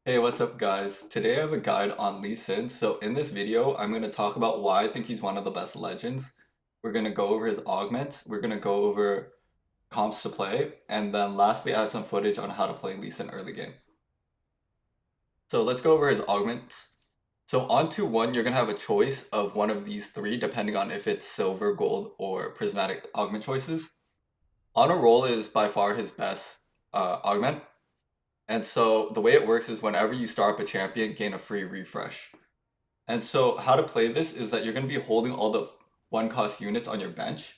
Hey, what's up guys? Today I have a guide on Lee Sin. So in this video, I'm going to talk about why I think he's one of the best legends. We're going to go over his augments, we're going to go over comps to play, and then lastly I have some footage on how to play Lee Sin early game. So let's go over his augments. So on 2-1, you're going to have a choice of one of these three depending on if it's silver, gold, or prismatic augment choices. On a roll is by far his best augment. And so the way it works is whenever you start up a champion, gain a free refresh. And so how to play this is that you're going to be holding all the one cost units on your bench.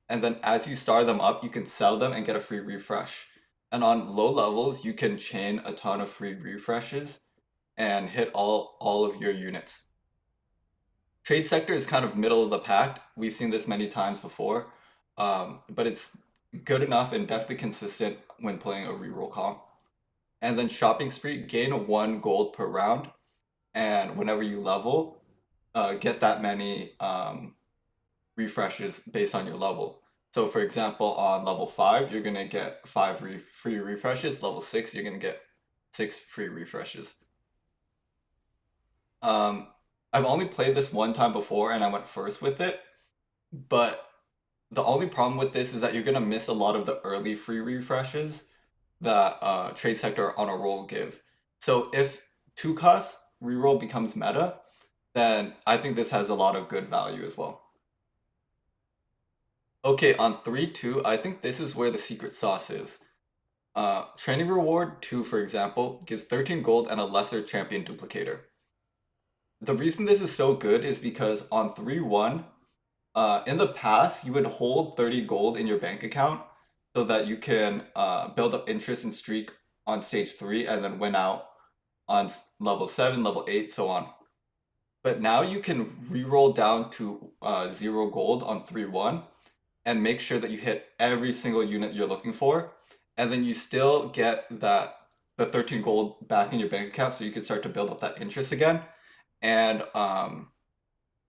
And then as you star them up, you can sell them and get a free refresh. And on low levels, you can chain a ton of free refreshes and hit all of your units. Trade sector is kind of middle of the pack. We've seen this many times before, but it's good enough and definitely consistent when playing a reroll comp. And then shopping spree, gain 1 gold per round. And whenever you level, get that many refreshes based on your level. So for example, on level 5, you're going to get 5 free refreshes. Level 6, you're going to get 6 free refreshes. I've only played this one time before and I went first with it, but the only problem with this is that you're going to miss a lot of the early free refreshes that trade sector on a roll give. So if 2 cost reroll becomes meta, then I think this has a lot of good value as well. Okay, on 3-2, I think this is where the secret sauce is. Training reward 2, for example, gives 13 gold and a lesser champion duplicator. The reason this is so good is because on 3-1, in the past, you would hold 30 gold in your bank account so that you can build up interest and streak on stage 3 and then win out on level 7, level 8, so on. But now you can reroll down to 0 gold on 3-1 and make sure that you hit every single unit you're looking for, and then you still get the 13 gold back in your bank account so you can start to build up that interest again. And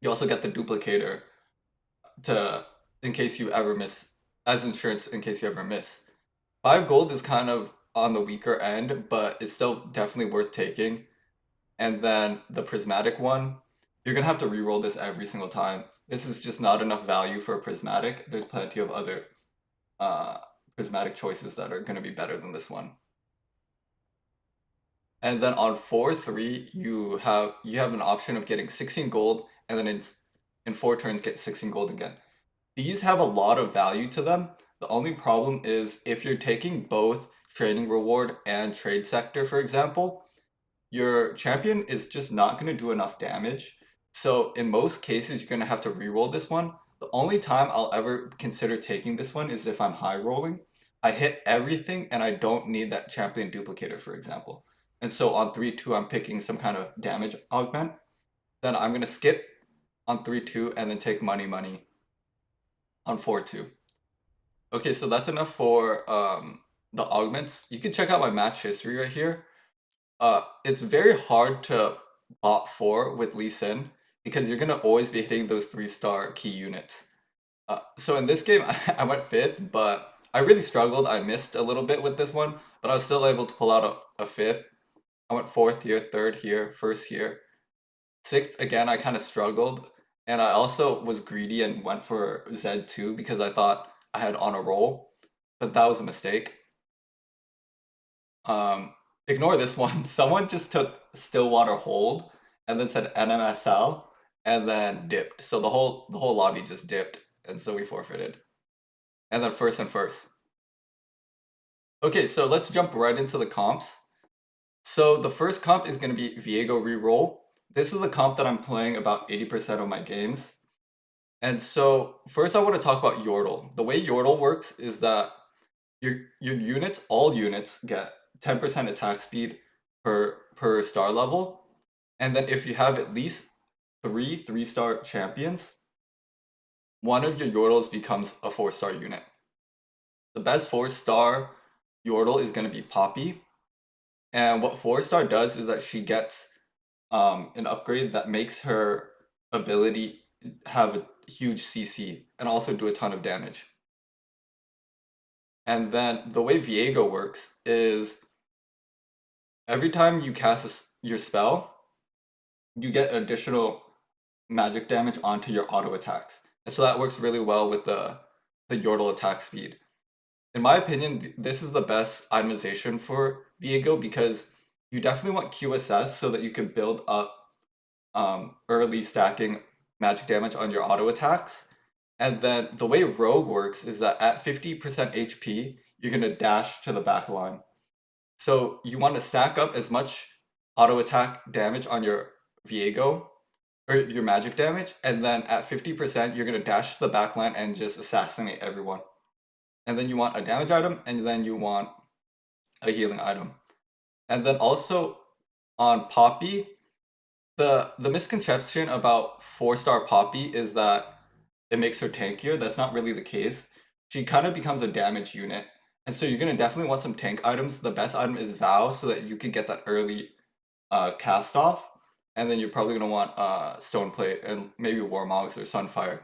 you also get the duplicator to in case you ever miss, as insurance in case you ever miss. 5 gold is kind of on the weaker end, but it's still definitely worth taking. And then the prismatic one, you're gonna have to reroll this every single time. This is just not enough value for a prismatic. There's plenty of other uh, prismatic choices that are gonna be better than this one. And then on 4-3, you have an option of getting 16 gold, and then in 4 turns get 16 gold again. These have a lot of value to them. The only problem is if you're taking both training reward and trade sector, for example, your champion is just not going to do enough damage. So in most cases, you're going to have to reroll this one. The only time I'll ever consider taking this one is if I'm high rolling. I hit everything and I don't need that champion duplicator, for example. And so on 3-2, I'm picking some kind of damage augment. Then I'm going to skip on 3-2 and then take money on 4-2. Okay, so that's enough for the augments. You can check out my match history right here. It's very hard to bot 4 with Lee Sin because you're gonna always be hitting those 3-star key units. So in this game, I went 5th, but I really struggled. I missed a little bit with this one, but I was still able to pull out a 5th. I went 4th here, 3rd here, 1st here. 6th, again, I kind of struggled. And I also was greedy and went for Z2 because I thought I had on a roll, but that was a mistake. Um, Ignore this one. Someone just took Stillwater Hold and then said NMSL and then dipped. So the whole lobby just dipped, and so we forfeited. And then first and first. Okay, so let's jump right into the comps. So the first comp is going to be Viego reroll. This is the comp that I'm playing about 80% of my games. And so first I want to talk about Yordle. The way Yordle works is that your units, all units, get 10% attack speed per star level. And then if you have at least 3-star champions, one of your Yordles becomes a 4-star unit. The best 4-star Yordle is going to be Poppy. And what 4-star does is that she gets an upgrade that makes her ability have a huge CC and also do a ton of damage. And then the way Viego works is every time you cast your spell, you get additional magic damage onto your auto attacks. And so that works really well with the Yordle attack speed. In my opinion, this is the best itemization for Viego because you definitely want QSS so that you can build up early stacking magic damage on your auto attacks. And then the way Rogue works is that at 50% HP, you're going to dash to the back line. So you want to stack up as much auto attack damage on your Viego or your magic damage, and then at 50%, you're going to dash to the back line and just assassinate everyone. And then you want a damage item, and then you want a healing item. And then also on Poppy, the misconception about 4-star Poppy is that it makes her tankier. That's not really the case. She kind of becomes a damage unit. And so you're gonna definitely want some tank items. The best item is Vow so that you can get that early cast off. And then you're probably gonna want Stone Plate and maybe Warmogs or Sunfire.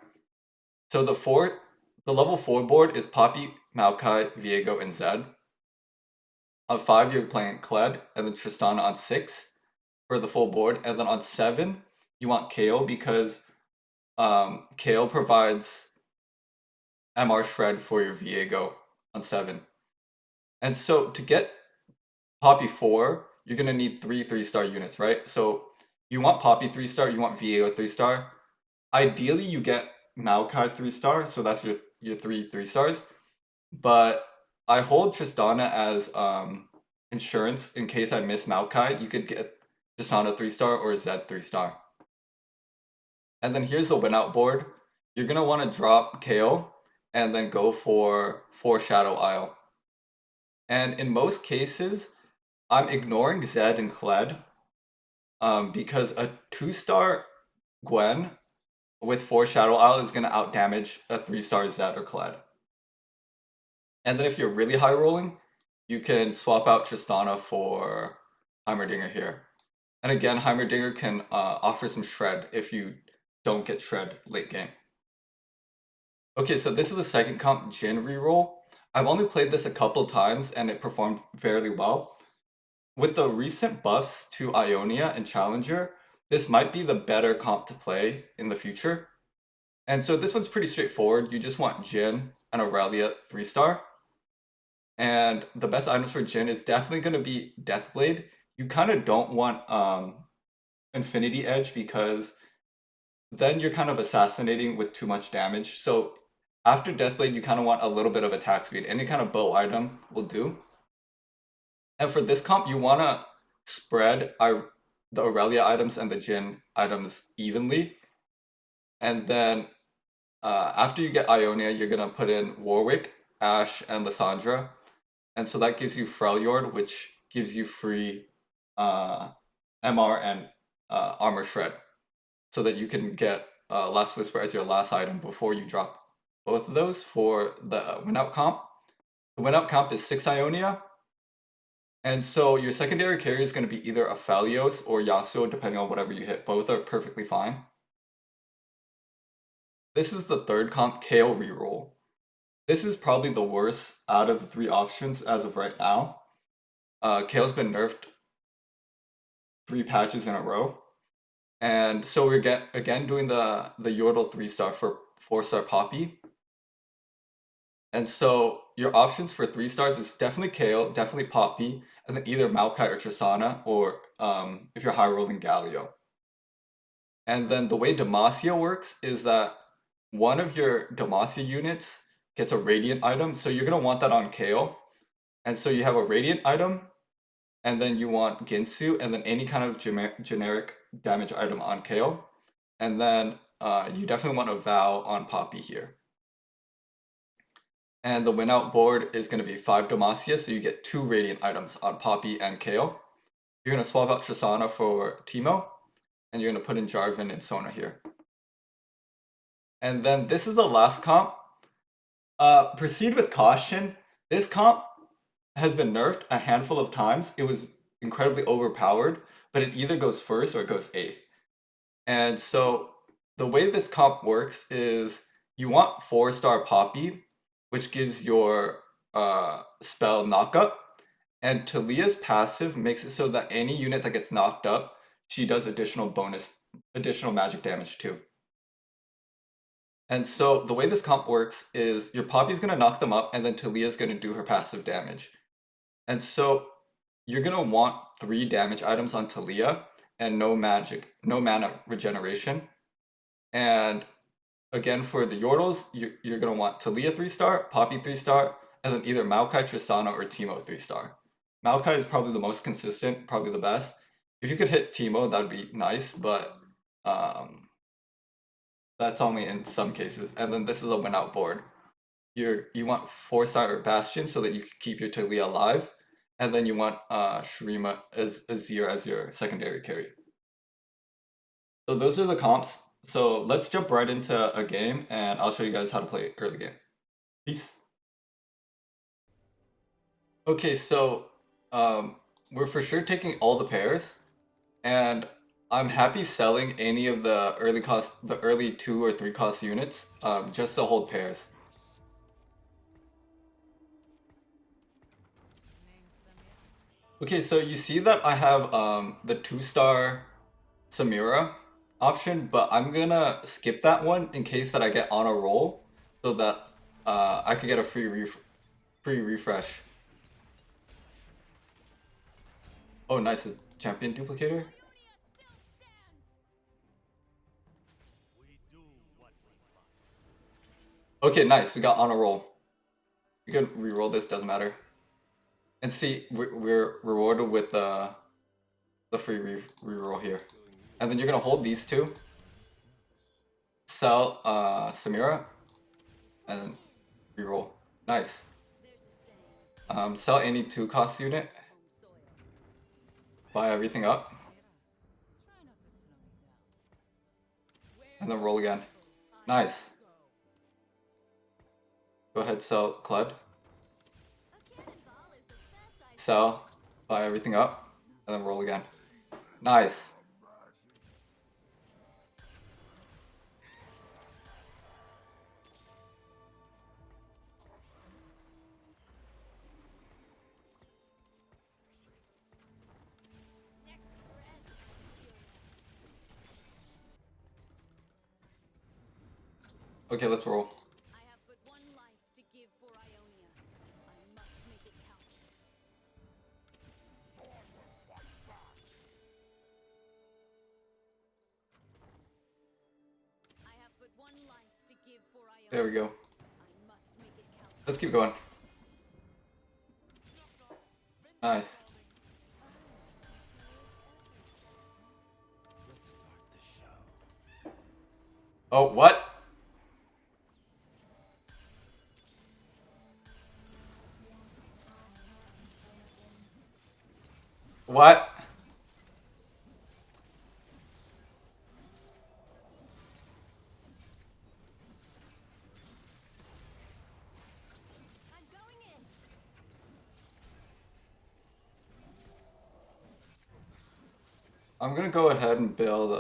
So the level 4 board is Poppy, Maokai, Viego, and Zed. On 5, you're playing Kled, and then Tristana on 6 for the full board. And then on 7, you want Kayle because Kayle provides MR Shred for your Viego on 7. And so to get Poppy 4, you're going to need 3 3-star units, right? So you want Poppy 3-star, you want Viego 3-star. Ideally, you get Maokai 3-star, so that's your 3 3-stars. But I hold Tristana as insurance in case I miss Maokai. You could get Tristana 3-star or Zed 3-star. And then here's the win out board. You're gonna want to drop Kayle and then go for 4 Shadow Isle. And in most cases, I'm ignoring Zed and Kled because a 2-star Gwen with 4 Shadow Isle is gonna outdamage a 3-star Zed or Kled. And then if you're really high rolling, you can swap out Tristana for Heimerdinger here. And again, Heimerdinger can offer some shred if you don't get shred late game. Okay, so this is the second comp, Jhin reroll. I've only played this a couple times and it performed fairly well. With the recent buffs to Ionia and Challenger, this might be the better comp to play in the future. And so this one's pretty straightforward. You just want Jhin and Aurelia 3-star. And the best items for Jhin is definitely going to be Deathblade. You kind of don't want Infinity Edge because then you're kind of assassinating with too much damage. So after Deathblade, you kind of want a little bit of attack speed. Any kind of bow item will do. And for this comp, you want to spread the Aurelia items and the Jhin items evenly. And then after you get Ionia, you're going to put in Warwick, Ashe, and Lysandra. And so that gives you Freljord, which gives you free MR and Armor Shred. So that you can get Last Whisper as your last item before you drop both of those for the win-out comp. The win-out comp is 6 Ionia. And so your secondary carry is going to be either Aphelios or Yasuo, depending on whatever you hit. Both are perfectly fine. This is the third comp, Kayle reroll. This is probably the worst out of the 3 options as of right now. Kayle's been nerfed 3 patches in a row. And so we're again doing the Yordle 3-star for 4-star Poppy. And so your options for 3-stars is definitely Kayle, definitely Poppy, and then either Maokai or Tristana, or if you're high rolling Galio. And then the way Demacia works is that one of your Demacia units gets a Radiant item, so you're going to want that on Kayle. And so you have a Radiant item, and then you want Ginsu, and then any kind of generic damage item on Kayle. And then you definitely want a Vow on Poppy here. And the win-out board is going to be 5 Demacia, so you get 2 Radiant items on Poppy and Kayle. You're going to swap out Tristana for Teemo, and you're going to put in Jarvan and Sona here. And then this is the last comp. Proceed with caution. This comp has been nerfed a handful of times. It was incredibly overpowered, but it either goes first or it goes 8th. And so the way this comp works is you want 4-star Poppy, which gives your spell knockup. And Taliyah's passive makes it so that any unit that gets knocked up, she does additional magic damage too. And so the way this comp works is your Poppy's gonna knock them up, and then Taliyah's gonna do her passive damage. And so you're gonna want 3 damage items on Taliyah and no mana regeneration. And again, for the Yordles, you're gonna want Taliyah 3-star, Poppy 3-star, and then either Maokai, Tristana, or Teemo 3-star. Maokai is probably the most consistent, probably the best. If you could hit Teemo, that'd be nice, but that's only in some cases. And then this is a win-out board. You want 4-star Bastion so that you can keep your Taliyah alive, and then you want Shurima as Azir as your secondary carry. So those are the comps. So let's jump right into a game, and I'll show you guys how to play early game. Peace. Okay, so we're for sure taking all the pairs, and I'm happy selling any of the early 2 or 3 cost units, just to hold pairs. Okay, so you see that I have the 2-star Samira option, but I'm gonna skip that one in case that I get on a roll, so that I could get a free refresh. Oh, nice, a champion duplicator. Okay, nice. We got on a roll. You can re-roll this. Doesn't matter. And see, we're rewarded with the free re-roll here. And then you're gonna hold these two. Sell Samira, and re-roll. Nice. Sell any 2-cost unit. Buy everything up. And then roll again. Nice. Go ahead, sell Kled. Sell. Buy everything up. And then roll again. Nice. Okay, let's roll. I have but one life to give for Ionia. I must make it count. I have but one life to give for Ionia. There we go. I must make it count. Let's keep going. Nice. Oh, what? What? I'm going in. I'm gonna go ahead and build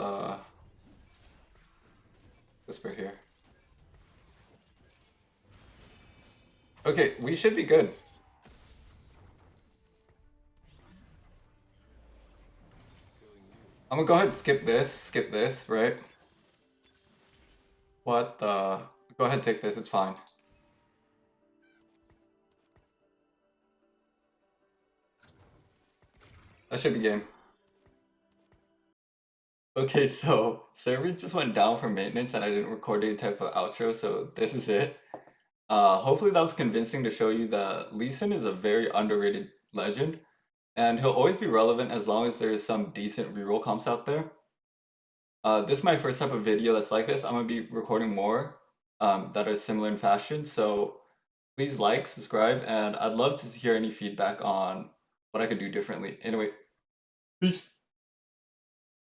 Whisper here. Okay, we should be good. I'm gonna go ahead and skip this, right? What the? Go ahead and take this, it's fine. That should be game. Okay, so server just went down for maintenance and I didn't record any type of outro, so this is it. Hopefully that was convincing to show you that Lee Sin is a very underrated legend, and he'll always be relevant as long as there's some decent reroll comps out there. This is my first type of video that's like this. I'm gonna be recording more that are similar in fashion, so please like, subscribe, and I'd love to hear any feedback on what I could do differently. Anyway, peace.